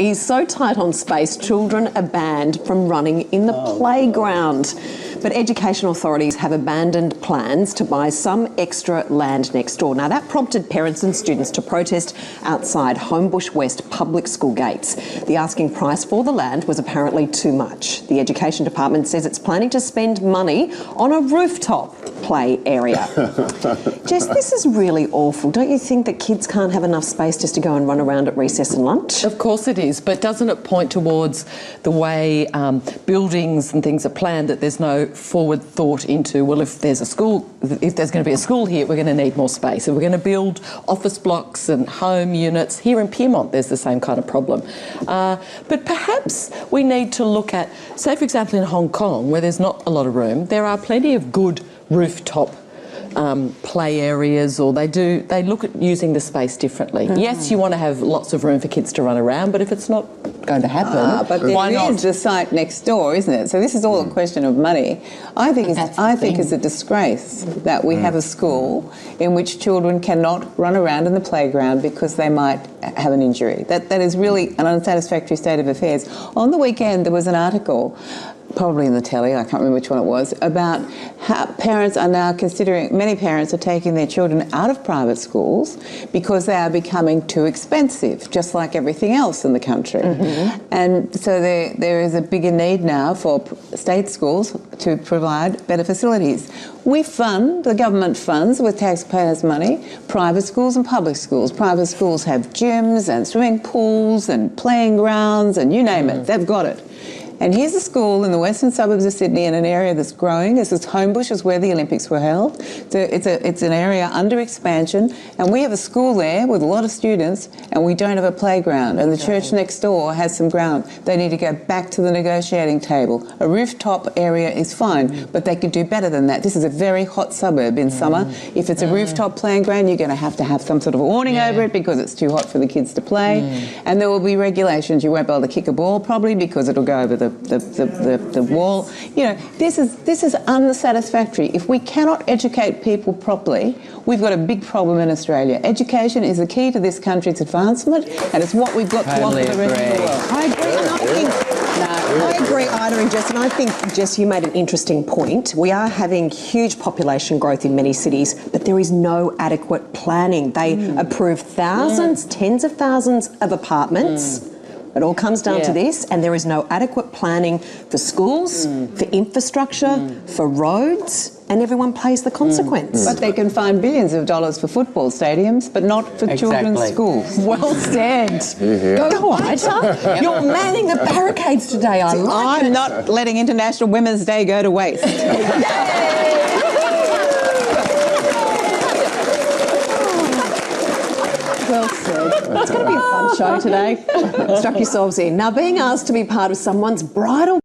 Is so tight on space, children are banned from running in the playground. But education authorities have abandoned plans to buy some extra land next door. Now, that prompted parents and students to protest outside Homebush West Public School gates. The asking price for the land was apparently too much. The Education Department says it's planning to spend money on a rooftop play area. Jess, this is really awful. Don't you think that kids can't have enough space just to go and run around at recess and lunch? Of course it is, but doesn't it point towards the way buildings and things are planned, that there's no forward thought into, well, if there's going to be a school here, we're going to need more space, and we're going to build office blocks and home units. Here in Piedmont, there's the same kind of problem. But perhaps we need to look at, say, for example, in Hong Kong, where there's not a lot of room, there are plenty of good rooftop play areas, or they look at using the space differently. Yes, you want to have lots of room for kids to run around, but if it's not going to happen, but why not? There is the site next door, isn't it? So this is all a question of money. I think it's a disgrace that we have a school in which children cannot run around in the playground because they might have an injury. That is really an unsatisfactory state of affairs. On the weekend, there was an article, probably in the telly, I can't remember which one it was, about how parents are now considering, many parents are taking their children out of private schools because they are becoming too expensive, just like everything else in the country. And so there is a bigger need now for state schools to provide better facilities. We fund, the government funds with taxpayers' money, private schools and public schools. Private schools have gyms and swimming pools and playing grounds and you name it, they've got it. And here's a school in the western suburbs of Sydney in an area that's growing. This is Homebush, is where the Olympics were held. So it's an area under expansion, and we have a school there with a lot of students, and we don't have a playground. And the church next door has some ground. They need to go back to the negotiating table. A rooftop area is fine, but they could do better than that. This is a very hot suburb in summer. If it's a rooftop playing ground, you're going to have some sort of awning over it because it's too hot for the kids to play. And there will be regulations. You won't be able to kick a ball probably because it'll go over the wall. You know, this is unsatisfactory. If we cannot educate people properly, we've got a big problem in Australia. Education is the key to this country's advancement, and it's what we've got to offer the rest of the world. I agree, Ida and Jess, and I think, Jess, you made an interesting point. We are having huge population growth in many cities, but there is no adequate planning. They approve thousands, tens of thousands of apartments. It all comes down to this, and there is no adequate planning for schools, for infrastructure, for roads, and everyone pays the consequence. But they can find billions of dollars for football stadiums, but not for children's schools. Well said. Go on, Ita. You're manning the barricades today. I'm not letting International Women's Day go to waste. Well said. It's going to be a fun show today. Strap yourselves in. Now, being asked to be part of someone's bridal